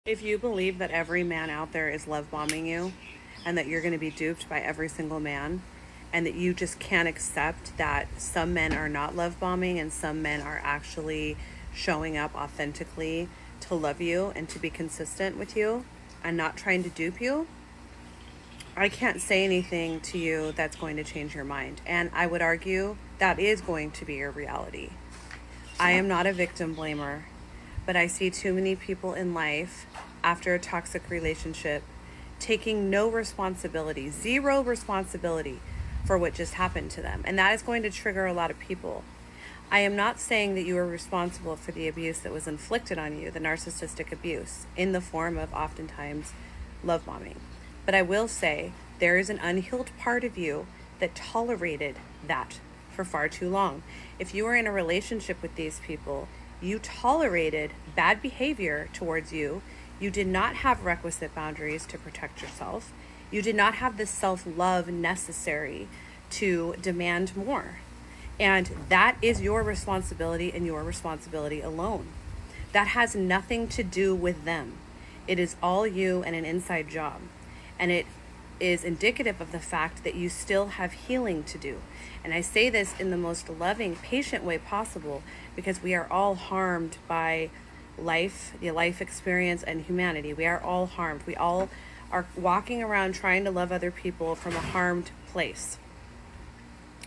If you believe that every man out there is love bombing you and that you're going to be duped by every single man and that you just can't accept that some men are not love bombing and some men are actually showing up authentically to love you and to be consistent with you and not trying to dupe you, I can't say anything to you that's going to change your mind. And I would argue that is going to be your reality. I am not a victim blamer, but I see too many people in life after a toxic relationship taking no responsibility, zero responsibility for what just happened to them. And that is going to trigger a lot of people. I am not saying that you are responsible for the abuse that was inflicted on you, the narcissistic abuse, in the form of oftentimes love bombing. But I will say there is an unhealed part of you that tolerated that for far too long. If you were in a relationship with these people, you tolerated bad behavior towards you. You did not have requisite boundaries to protect yourself. You did not have the self-love necessary to demand more. And that is your responsibility and your responsibility alone. That has nothing to do with them. It is all you and an inside job. And it is indicative of the fact that you still have healing to do. And I say this in the most loving, patient way possible because we are all harmed by life, the life experience, and humanity. We are all harmed. We all are walking around trying to love other people from a harmed place.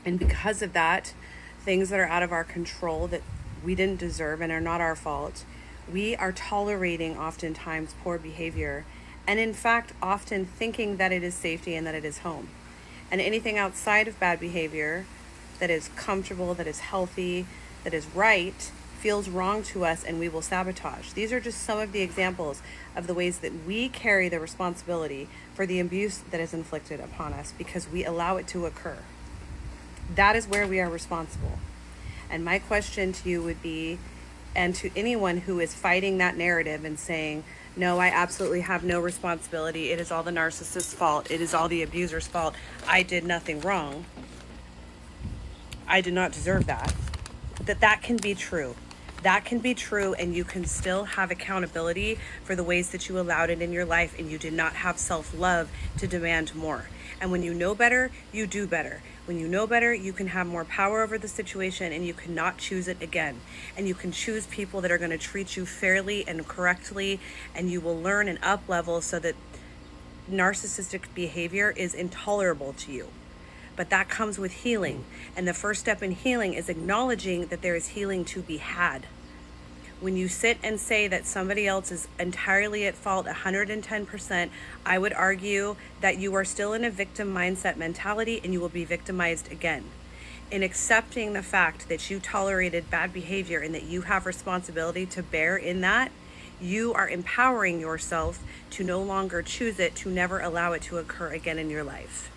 And because of that, things that are out of our control that we didn't deserve and are not our fault, we are tolerating oftentimes poor behavior. And in fact, often thinking that it is safety and that it is home. And anything outside of bad behavior that is comfortable, that is healthy, that is right, feels wrong to us and we will sabotage. These are just some of the examples of the ways that we carry the responsibility for the abuse that is inflicted upon us because we allow it to occur. That is where we are responsible. And my question to you would be, and to anyone who is fighting that narrative and saying, no, I absolutely have no responsibility. It is all the narcissist's fault. It is all the abuser's fault. I did nothing wrong. I did not deserve that. That can be true. That can be true, and you can still have accountability for the ways that you allowed it in your life, and you did not have self-love to demand more. And when you know better, you do better. When you know better, you can have more power over the situation and you cannot choose it again. And you can choose people that are going to treat you fairly and correctly, and you will learn and up level so that narcissistic behavior is intolerable to you. But that comes with healing. And the first step in healing is acknowledging that there is healing to be had. When you sit and say that somebody else is entirely at fault 110%, I would argue that you are still in a victim mindset mentality and you will be victimized again. In accepting the fact that you tolerated bad behavior and that you have responsibility to bear in that, you are empowering yourself to no longer choose it, to never allow it to occur again in your life.